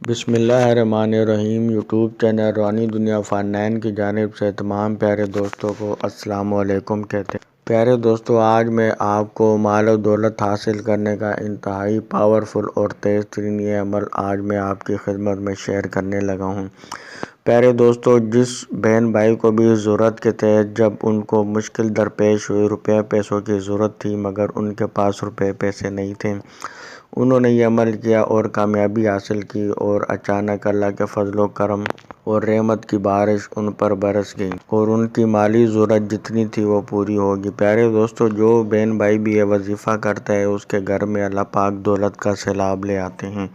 بسم اللہ الرحمن الرحیم۔ یوٹیوب چینل روحانی دنیا فن کی جانب سے تمام پیارے دوستوں کو السلام علیکم کہتے ہیں۔ پیارے دوستوں، آج میں آپ کو مال و دولت حاصل کرنے کا انتہائی پاورفل اور تیز ترین یہ عمل آج میں آپ کی خدمت میں شیئر کرنے لگا ہوں۔ پیارے دوستوں، جس بہن بھائی کو بھی ضرورت کے تحت جب ان کو مشکل درپیش ہوئی، روپے پیسوں کی ضرورت تھی مگر ان کے پاس روپے پیسے نہیں تھے، انہوں نے یہ عمل کیا اور کامیابی حاصل کی، اور اچانک اللہ کے فضل و کرم اور رحمت کی بارش ان پر برس گئی اور ان کی مالی ضرورت جتنی تھی وہ پوری ہوگی۔ پیارے دوستوں، جو بہن بھائی بھی یہ وظیفہ کرتا ہے اس کے گھر میں اللہ پاک دولت کا سیلاب لے آتے ہیں،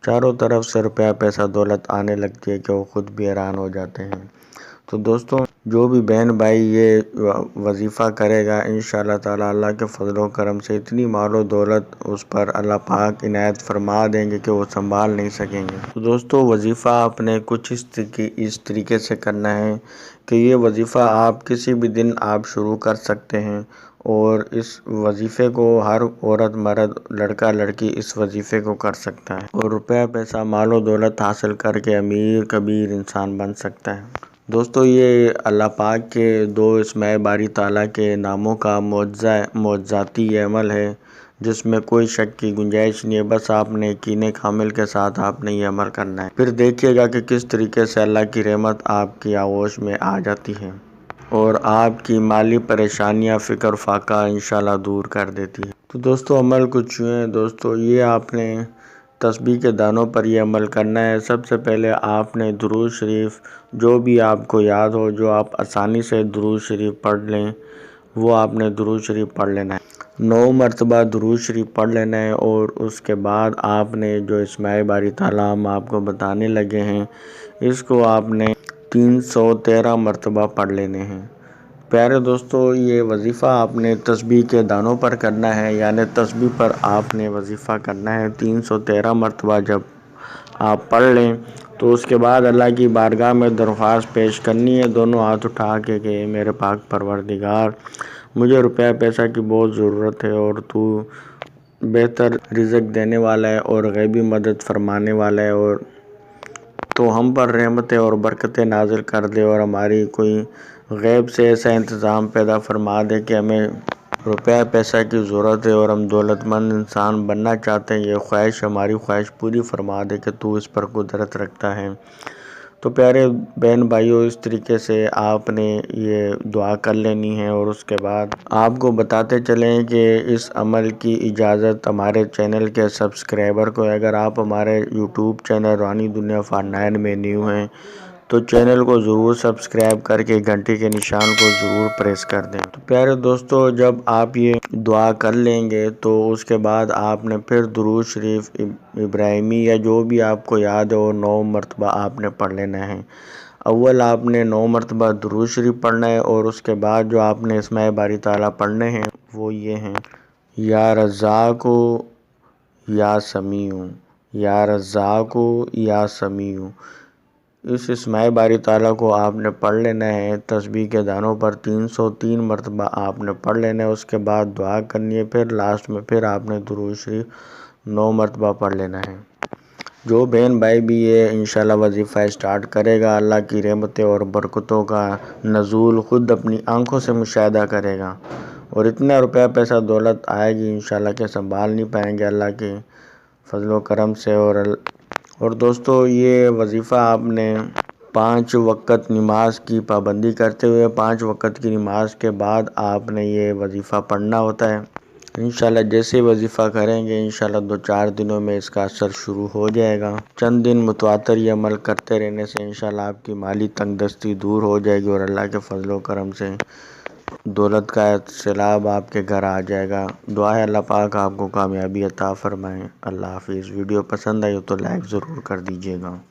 چاروں طرف سے روپیہ پیسہ دولت آنے لگتی ہے کہ وہ خود بھی حیران ہو جاتے ہیں۔ تو دوستوں، جو بھی بہن بھائی یہ وظیفہ کرے گا انشاءاللہ تعالی اللہ کے فضل و کرم سے اتنی مال و دولت اس پر اللہ پاک عنایت فرما دیں گے کہ وہ سنبھال نہیں سکیں گے۔ تو دوستوں، وظیفہ آپ نے کچھ اس طریقے سے کرنا ہے کہ یہ وظیفہ آپ کسی بھی دن آپ شروع کر سکتے ہیں، اور اس وظیفے کو ہر عورت مرد لڑکا لڑکی اس وظیفے کو کر سکتا ہے اور روپیہ پیسہ مال و دولت حاصل کر کے امیر کبیر انسان بن سکتا ہے۔ دوستو، یہ اللہ پاک کے دو اسماء باری تعالیٰ کے ناموں کا معجزاتی یہ عمل ہے جس میں کوئی شک کی گنجائش نہیں ہے، بس آپ نے یقین کامل کے ساتھ آپ نے یہ عمل کرنا ہے۔ پھر دیکھیے گا کہ کس طریقے سے اللہ کی رحمت آپ کی آغوش میں آ جاتی ہے اور آپ کی مالی پریشانیاں فکر فاقہ انشاءاللہ دور کر دیتی ہے۔ تو دوستو، عمل کچھ یوں ہے۔ دوستو، یہ آپ نے تسبیح کے دانوں پر یہ عمل کرنا ہے۔ سب سے پہلے آپ نے درود شریف جو بھی آپ کو یاد ہو، جو آپ آسانی سے درود شریف پڑھ لیں، وہ آپ نے درود شریف پڑھ لینا ہے۔ 9 مرتبہ درود شریف پڑھ لینا ہے، اور اس کے بعد آپ نے جو اسماء باری تعالیٰ ہم آپ کو بتانے لگے ہیں اس کو آپ نے 313 مرتبہ پڑھ لینے ہیں۔ پیارے دوستو، یہ وظیفہ آپ نے تسبیح کے دانوں پر کرنا ہے، یعنی تسبیح پر آپ نے وظیفہ کرنا ہے 313 مرتبہ۔ جب آپ پڑھ لیں تو اس کے بعد اللہ کی بارگاہ میں درخواست پیش کرنی ہے دونوں ہاتھ اٹھا کے کہ میرے پاک پروردگار، مجھے روپیہ پیسہ کی بہت ضرورت ہے، اور تو بہتر رزق دینے والا ہے اور غیبی مدد فرمانے والا ہے، اور تو ہم پر رحمتیں اور برکتیں نازل کر دے اور ہماری کوئی غیب سے ایسا انتظام پیدا فرما دے کہ ہمیں روپیہ پیسہ کی ضرورت ہے اور ہم دولت مند انسان بننا چاہتے ہیں، یہ خواہش ہماری خواہش پوری فرما دے کہ تو اس پر قدرت رکھتا ہے۔ تو پیارے بہن بھائیوں، اس طریقے سے آپ نے یہ دعا کر لینی ہے، اور اس کے بعد آپ کو بتاتے چلیں کہ اس عمل کی اجازت ہمارے چینل کے سبسکرائبر کو ہے۔ اگر آپ ہمارے یوٹیوب چینل روحانی دنیا فن میں نیو ہیں تو چینل کو ضرور سبسکرائب کر کے گھنٹی کے نشان کو ضرور پریس کر دیں۔ تو پیارے دوستو، جب آپ یہ دعا کر لیں گے تو اس کے بعد آپ نے پھر درود شریف ابراہیمی یا جو بھی آپ کو یاد ہے وہ 9 مرتبہ آپ نے پڑھ لینا ہے۔ اول آپ نے 9 مرتبہ درود شریف پڑھنا ہے، اور اس کے بعد جو آپ نے اسماء باری تعالیٰ پڑھنے ہیں وہ یہ ہیں: یا رزاق یا سمیع، یا رزاق یا سمیع۔ اس اسماء باری تعالیٰ کو آپ نے پڑھ لینا ہے تسبیح کے دانوں پر 303 مرتبہ آپ نے پڑھ لینا ہے۔ اس کے بعد دعا کرنی ہے، پھر لاسٹ میں پھر آپ نے درود شریف 9 مرتبہ پڑھ لینا ہے۔ جو بہن بھائی بھی یہ انشاءاللہ وظیفہ اسٹارٹ کرے گا، اللہ کی رحمتیں اور برکتوں کا نزول خود اپنی آنکھوں سے مشاہدہ کرے گا، اور اتنا روپیہ پیسہ دولت آئے گی انشاءاللہ کہ سنبھال نہیں پائیں گے اللہ کے فضل و کرم سے۔ اور دوستو، یہ وظیفہ آپ نے 5 وقت نماز کی پابندی کرتے ہوئے 5 وقت کی نماز کے بعد آپ نے یہ وظیفہ پڑھنا ہوتا ہے۔ انشاءاللہ جیسے وظیفہ کریں گے انشاءاللہ 2-4 دنوں میں اس کا اثر شروع ہو جائے گا۔ چند دن متواتر یہ عمل کرتے رہنے سے انشاءاللہ آپ کی مالی تنگ دستی دور ہو جائے گی، اور اللہ کے فضل و کرم سے دولت کا سیلاب آپ کے گھر آ جائے گا۔ دعا ہے اللہ پاک آپ کو کامیابی عطا فرمائے۔ اللہ حافظ۔ ویڈیو پسند آئی ہو تو لائک ضرور کر دیجیے گا۔